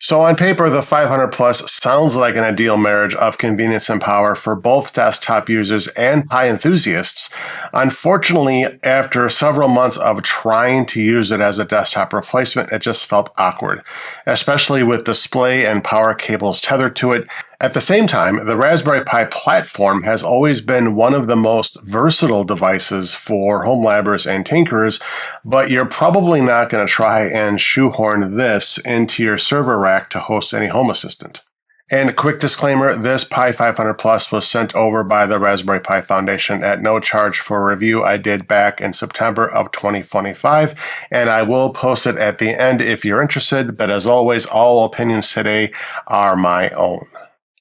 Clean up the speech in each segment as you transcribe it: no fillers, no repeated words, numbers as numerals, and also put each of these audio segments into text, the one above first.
So on paper, the 500 Plus sounds like an ideal marriage of convenience and power for both desktop users and Pi enthusiasts. Unfortunately, after several months of trying to use it as a desktop replacement, it just felt awkward, especially with display and power cables tethered to it. At the same time, the Raspberry Pi platform has always been one of the most versatile devices for home labbers and tinkerers, but you're probably not going to try and shoehorn this into your server rack to host any Home Assistant. And a quick disclaimer, this Pi 500 Plus was sent over by the Raspberry Pi Foundation at no charge for a review I did back in September of 2025, and I will post it at the end if you're interested, but as always, all opinions today are my own.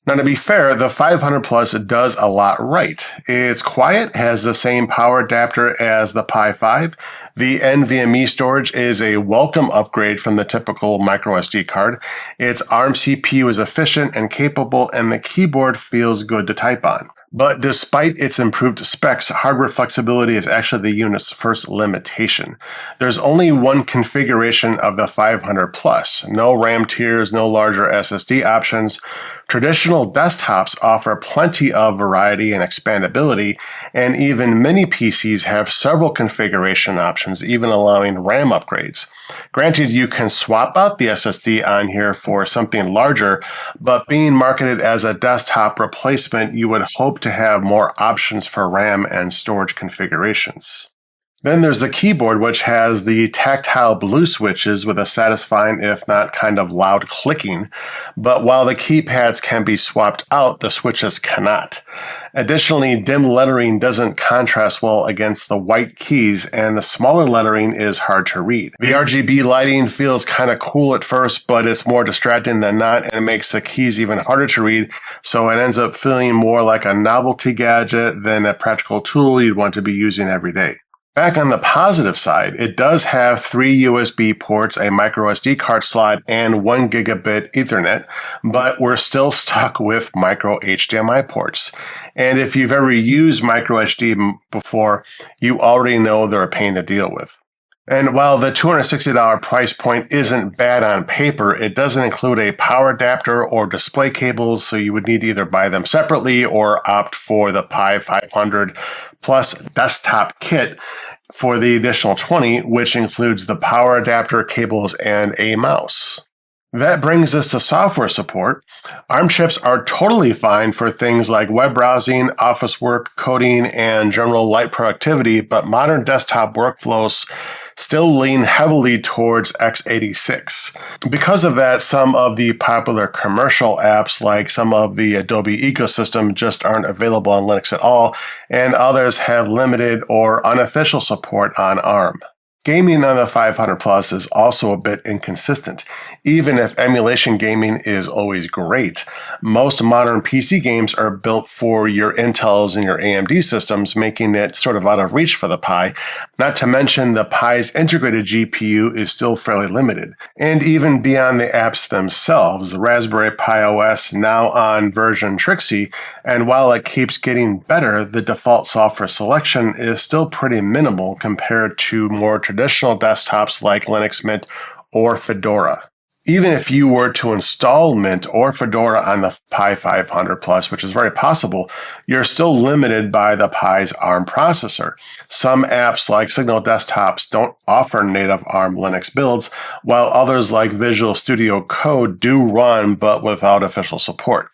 Now, to be fair, the 500 Plus does a lot right. It's quiet, has the same power adapter as the Pi 5. The NVMe storage is a welcome upgrade from the typical microSD card. Its ARM CPU is efficient and capable, and the keyboard feels good to type on. But despite its improved specs, hardware flexibility is actually the unit's first limitation. There's only one configuration of the 500 Plus. No RAM tiers, no larger SSD options. Traditional desktops offer plenty of variety and expandability, and even mini-PCs have several configuration options, even allowing RAM upgrades. Granted, you can swap out the SSD on here for something larger, but being marketed as a desktop replacement, you would hope to have more options for RAM and storage configurations. Then there's the keyboard, which has the tactile blue switches with a satisfying, if not kind of loud clicking. But while the keypads can be swapped out, the switches cannot. Additionally, dim lettering doesn't contrast well against the white keys, and the smaller lettering is hard to read. The RGB lighting feels kind of cool at first, but it's more distracting than not, and it makes the keys even harder to read, so it ends up feeling more like a novelty gadget than a practical tool you'd want to be using every day. Back on the positive side, it does have 3 USB ports, a microSD card slot, and 1 gigabit Ethernet, but we're still stuck with Micro-HDMI ports. And if you've ever used Micro-HD before, you already know they're a pain to deal with. And while the $260 price point isn't bad on paper, it doesn't include a power adapter or display cables, so you would need to either buy them separately or opt for the Pi 500 Plus desktop kit for the additional $20, which includes the power adapter, cables, and a mouse. That brings us to software support. ARM chips are totally fine for things like web browsing, office work, coding, and general light productivity, but modern desktop workflows still lean heavily towards x86. Because of that, some of the popular commercial apps, like some of the Adobe ecosystem, just aren't available on Linux at all, and others have limited or unofficial support on ARM. Gaming on the 500 Plus is also a bit inconsistent. Even if emulation gaming is always great, most modern PC games are built for your Intels and your AMD systems, making it sort of out of reach for the Pi. Not to mention the Pi's integrated GPU is still fairly limited. And even beyond the apps themselves, the Raspberry Pi OS now on version Trixie, and while it keeps getting better, the default software selection is still pretty minimal compared to more traditional desktops like Linux Mint or Fedora. Even if you were to install Mint or Fedora on the Pi 500 Plus, which is very possible, you're still limited by the Pi's ARM processor. Some apps like Signal Desktops don't offer native ARM Linux builds, while others like Visual Studio Code do run but without official support.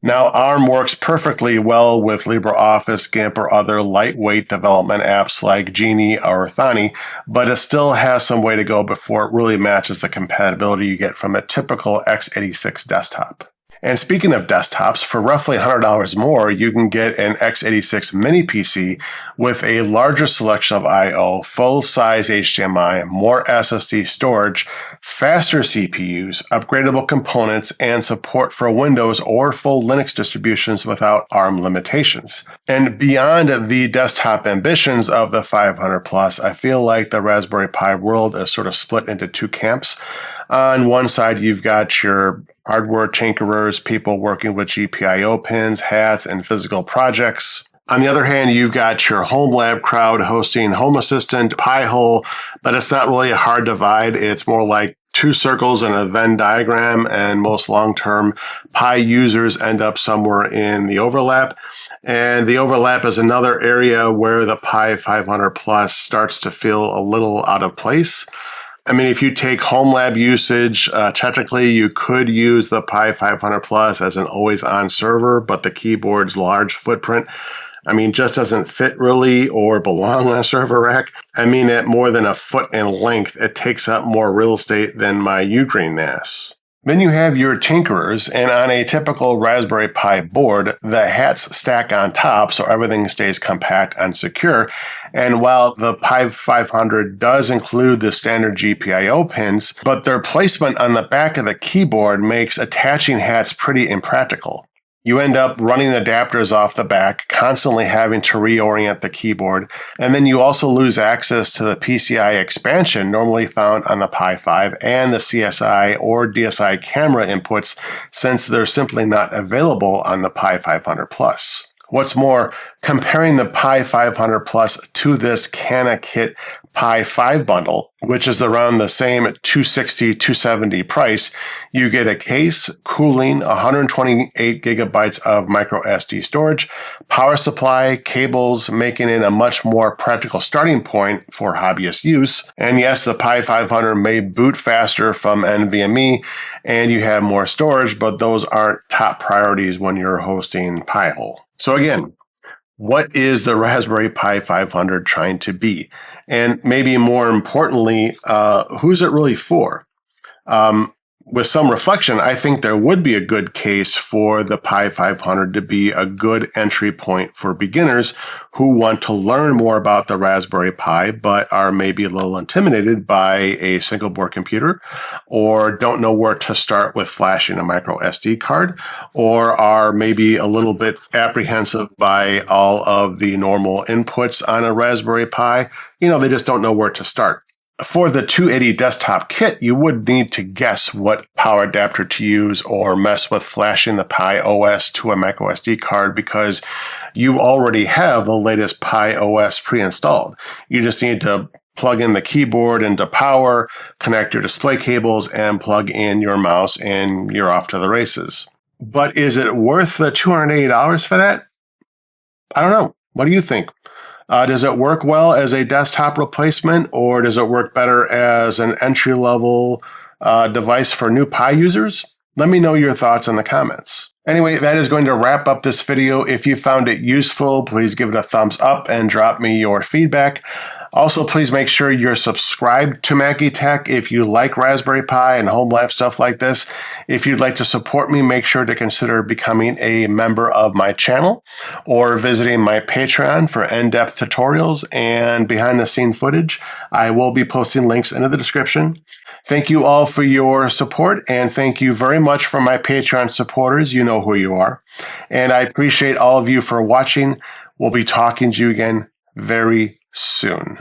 Now, ARM works perfectly well with LibreOffice, GIMP, or other lightweight development apps like Genie or Thani, but it still has some way to go before it really matches the compatibility you get from a typical x86 desktop. And speaking of desktops, for roughly $100 more, you can get an x86 mini-PC with a larger selection of I/O, full-size HDMI, more SSD storage, faster CPUs, upgradable components, and support for Windows or full Linux distributions without ARM limitations. And beyond the desktop ambitions of the 500 Plus, I feel like the Raspberry Pi world is sort of split into two camps. On one side, you've got your hardware tinkerers, people working with GPIO pins, hats, and physical projects. On the other hand, you've got your homelab crowd hosting Home Assistant, Pi-hole, but it's not really a hard divide. It's more like two circles in a Venn diagram, and most long-term Pi users end up somewhere in the overlap. And the overlap is another area where the Pi 500 Plus starts to feel a little out of place. I mean, if you take homelab usage, technically you could use the Pi 500 Plus as an always-on server, but the keyboard's large footprint, I mean, just doesn't fit really or belong on a server rack. I mean, at more than a foot in length, it takes up more real estate than my Ugreen NAS. Then you have your tinkerers, and on a typical Raspberry Pi board, the hats stack on top so everything stays compact and secure. And while the Pi 500 does include the standard GPIO pins, but their placement on the back of the keyboard makes attaching hats pretty impractical. You end up running adapters off the back, constantly having to reorient the keyboard, and then you also lose access to the PCI expansion normally found on the Pi 5 and the CSI or DSI camera inputs, since they're simply not available on the Pi 500 Plus. What's more, comparing the Pi 500 Plus to this CanaKit Pi 5 bundle, which is around the same $260, $270 price, you get a case, cooling, 128 gigabytes of micro SD storage, power supply, cables, making it a much more practical starting point for hobbyist use. And yes, the Pi 500 may boot faster from NVMe, and you have more storage, but those aren't top priorities when you're hosting Pi-hole. So again, what is the Raspberry Pi 500 trying to be? And maybe more importantly, who's it really for? With some reflection, I think there would be a good case for the Pi 500 to be a good entry point for beginners who want to learn more about the Raspberry Pi, but are maybe a little intimidated by a single board computer, or don't know where to start with flashing a micro SD card, or are maybe a little bit apprehensive by all of the normal inputs on a Raspberry Pi. They just don't know where to start. For the 280 desktop kit, you would need to guess what power adapter to use or mess with flashing the Pi OS to a micro SD card because you already have the latest Pi OS pre-installed. You just need to plug in the keyboard into power, connect your display cables, and plug in your mouse, and you're off to the races. But is it worth the $280 for that? I don't know. What do you think? Does it work well as a desktop replacement, or does it work better as an entry-level device for new Pi users? Let me know your thoughts in the comments. Anyway, that is going to wrap up this video. If you found it useful, please give it a thumbs up and drop me your feedback. Also, please make sure you're subscribed to Mackey Tech if you like Raspberry Pi and homelab stuff like this. If you'd like to support me, make sure to consider becoming a member of my channel or visiting my Patreon for in-depth tutorials and behind-the-scene footage. I will be posting links in the description. Thank you all for your support, and thank you very much for my Patreon supporters. You know who you are. And I appreciate all of you for watching. We'll be talking to you again very soon.